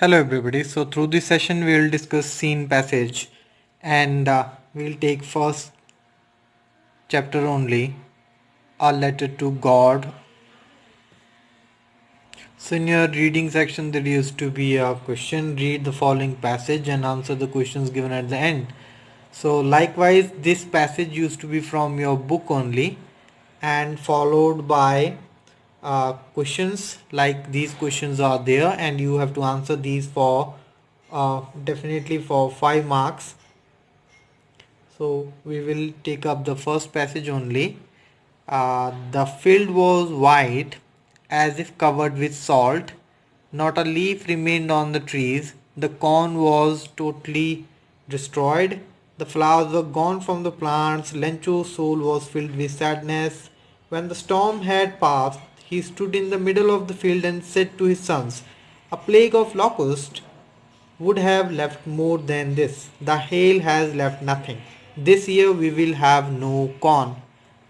Hello everybody. So through this session we will discuss scene passage and we'll take first chapter only, a letter to God. So in your reading section there used to be a question, read the following passage and answer the questions given at the end. So likewise this passage used to be from your book only and followed by questions like these questions are there and you have to answer these for definitely for 5 marks. So we will take up the first passage only. The field was white as if covered with salt. Not a leaf remained on the trees. The corn was totally destroyed. The flowers were gone from the plants. Lencho's soul was filled with sadness. When the storm had passed, he stood in the middle of the field and said to his sons, "A plague of locusts would have left more than this. The hail has left nothing. This year we will have no corn."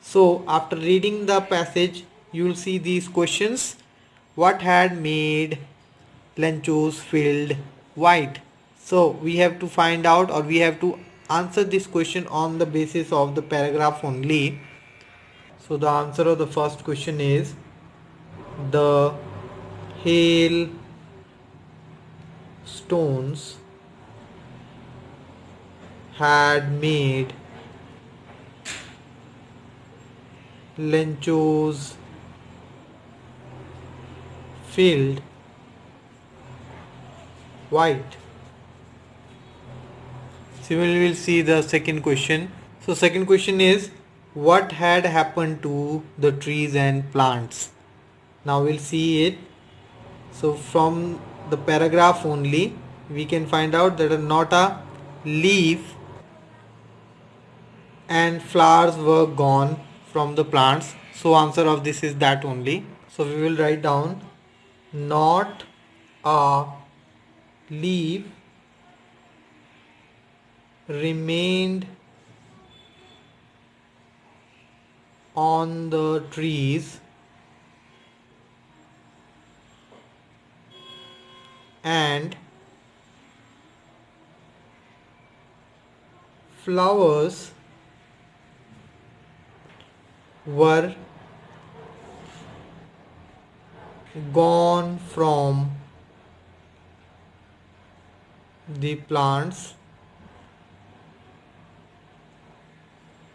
So, after reading the passage, you will see these questions. What had made Lencho's field white? So, we have to find out or we have to answer this question on the basis of the paragraph only. So, the answer of the first question is the hail stones had made Lencho's field white. Similarly, we'll see the second question. So, second question is what had happened to the trees and plants? Now we'll see it. So, from the paragraph only, we can find out that not a leaf and flowers were gone from the plants. So, answer of this is that only. So, we will write down not a leaf remained on the trees and flowers were gone from the plants.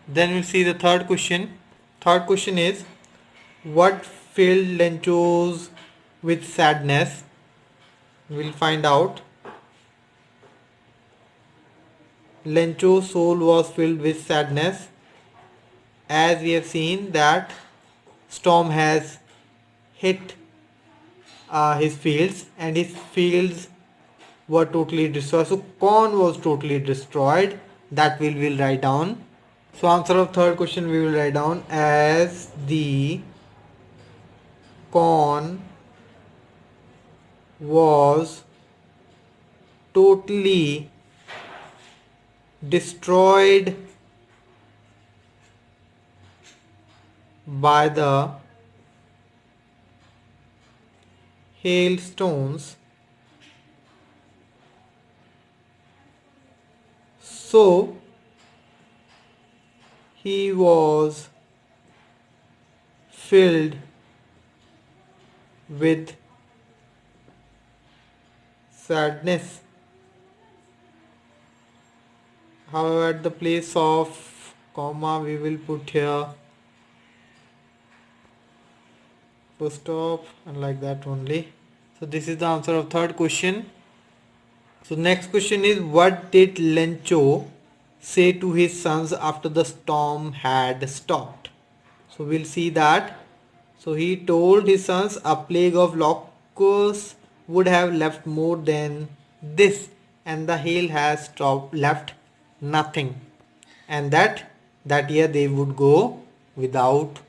Then we'll see the third question. Third question is what filled Lencho's with sadness? We'll find out. Lencho's soul was filled with sadness as we have seen that storm has hit his fields and his fields were totally destroyed. So corn was totally destroyed. That we will write down. So answer of third question we will write down as the corn was totally destroyed by the hailstones. So he was filled with sadness. However, at the place of comma, we will put here full stop and like that only. So this is the answer of third question. So next question is what did Lencho say to his sons after the storm had stopped? So we'll see that. So he told his sons a plague of locusts would have left more than this and the hail has stopped left nothing and that year they would go without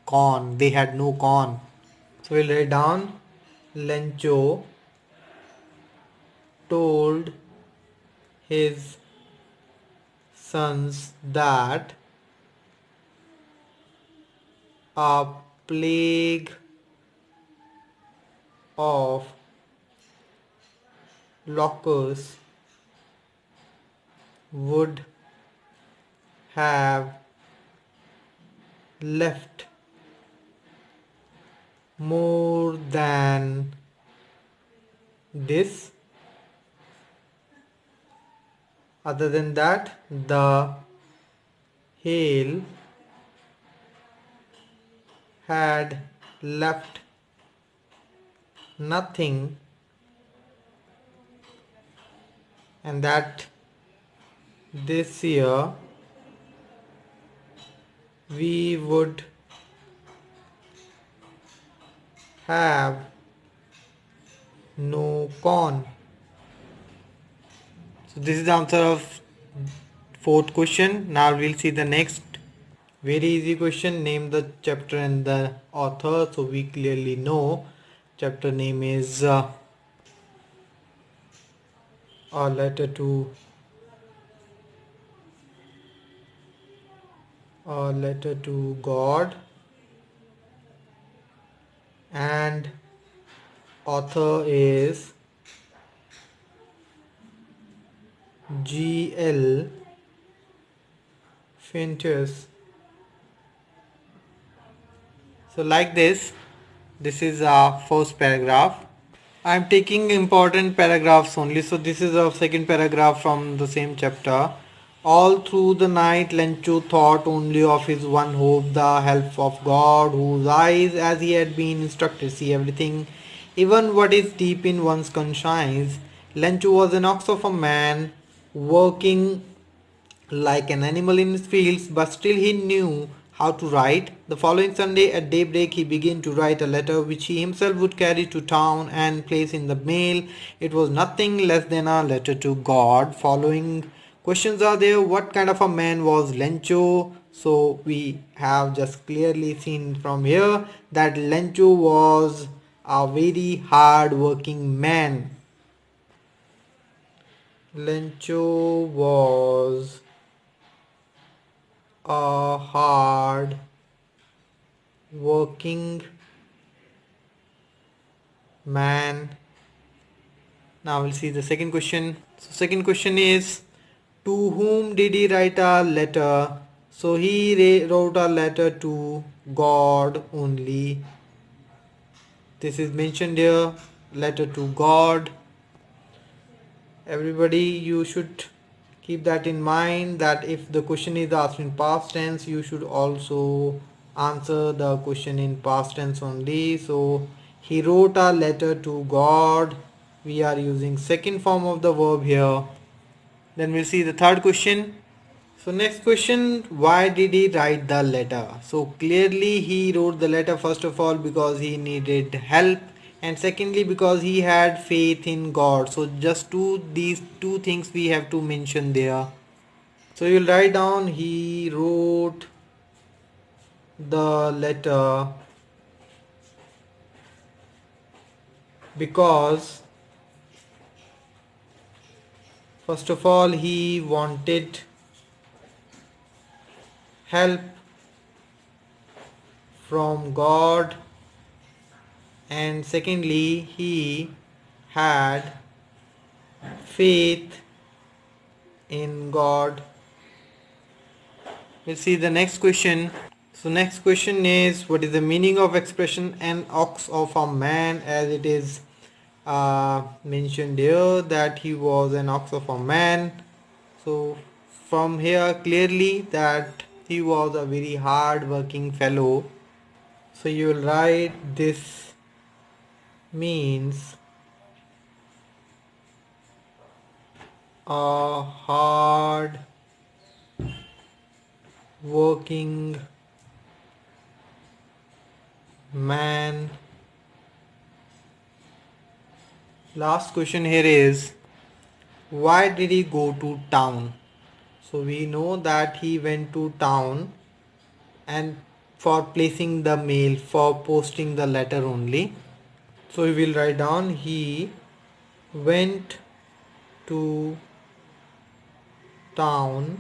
corn. They had no corn. So we'll write down Lencho told his sons that a plague of lockers would have left more than this. Other than that, the hail had left nothing, and that this year we would have no corn. So this is the answer of fourth question. Now we'll see the next. Very easy question. Name the chapter and the author. So we clearly know chapter name is a letter to God, and author is G.L. Fintus. So like this is our first paragraph. I am taking important paragraphs only. So this is our second paragraph from the same chapter. All through the night, Lencho thought only of his one hope, the help of God, whose eyes, as he had been instructed, see everything, even what is deep in one's conscience. Lencho was an ox of a man, working like an animal in his fields, but still he knew how to write. The following Sunday at daybreak he began to write a letter which he himself would carry to town and place in the mail. It was nothing less than a letter to God. Following questions are there. What kind of a man was Lencho? So we have just clearly seen from here that Lencho was a very hard working man. Lencho was a hard working man. Now we'll see the second question. So second question is, to whom did he write a letter? So he wrote a letter to God only. This is mentioned here, letter to God. Everybody, you should keep that in mind, that if the question is asked in past tense, you should also answer the question in past tense only. So he wrote a letter to God. We are using second form of the verb here. Then we'll see the third question. So next question, why did he write the letter? So clearly he wrote the letter first of all because he needed help, and secondly because he had faith in God. So just these two things we have to mention there. So you'll write down, he wrote the letter because first of all he wanted help from God, and secondly he had faith in God. We'll see the next question. So next question is, what is the meaning of expression an ox of a man, as it is mentioned here that he was an ox of a man. So from here clearly that he was a very hard working fellow. So you will write, this means a hard working man. Last question here is, why did he go to town? So we know that he went to town and for placing the mail, for posting the letter only. So we will write down, he went to town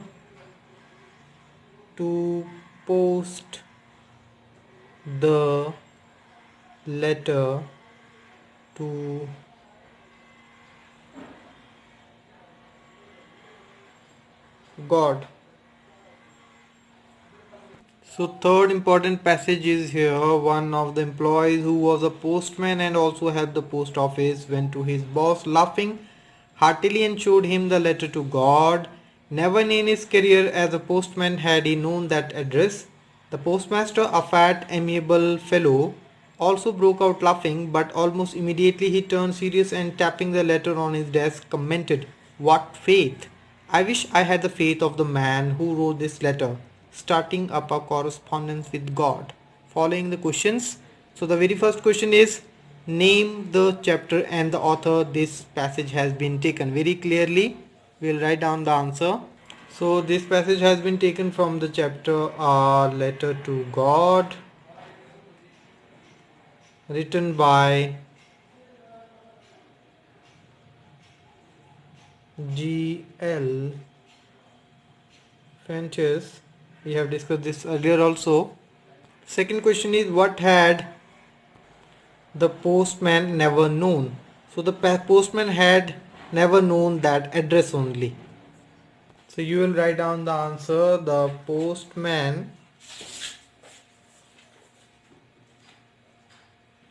to post the letter to God. So third important passage is here. One of the employees who was a postman and also helped the post office went to his boss laughing heartily and showed him the letter to God. Never in his career as a postman had he known that address. The postmaster, a fat, amiable fellow, also broke out laughing, but almost immediately he turned serious and tapping the letter on his desk commented, "What faith! I wish I had the faith of the man who wrote this letter, starting up a correspondence with God." Following the questions. So the very first question is, name the chapter and the author this passage has been taken. Very clearly, we'll write down the answer. So this passage has been taken from the chapter Letter to God, written by G.L. Fenches. We have discussed this earlier also. Second question is, what had the postman never known? So the postman had never known that address only. So you will write down the answer. The postman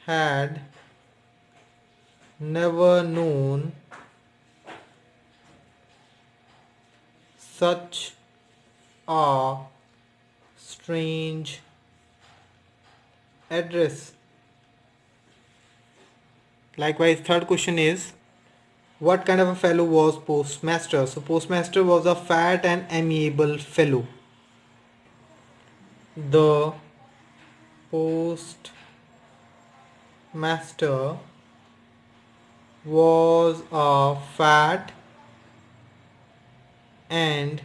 had never known such a strange address. Likewise, third question is, what kind of a fellow was postmaster? So postmaster was a fat and amiable fellow. The postmaster was a fat and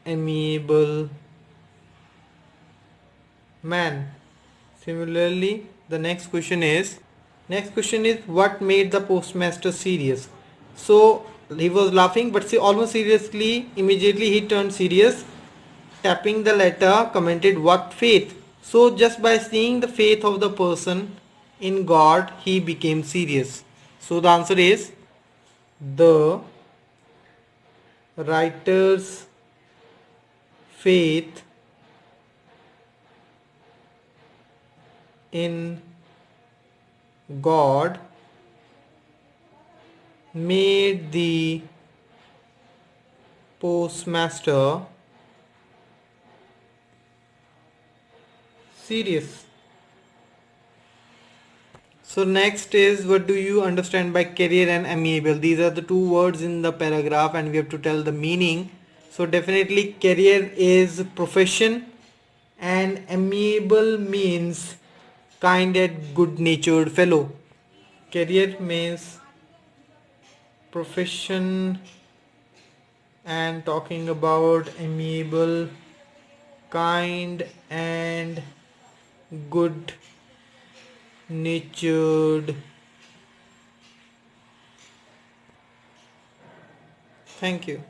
amiable man. Similarly, the next question is what made the postmaster serious? So he was laughing, but almost seriously. Immediately he turned serious, tapping the letter, commented, "What faith!" So just by seeing the faith of the person in God, he became serious. So the answer is, the writer's faith in God made the postmaster serious. So next is, what do you understand by career and amiable? These are the two words in the paragraph and we have to tell the meaning. So definitely career is profession and amiable means kind and good natured fellow. Career means profession and talking about amiable, kind and good natured. Thank you.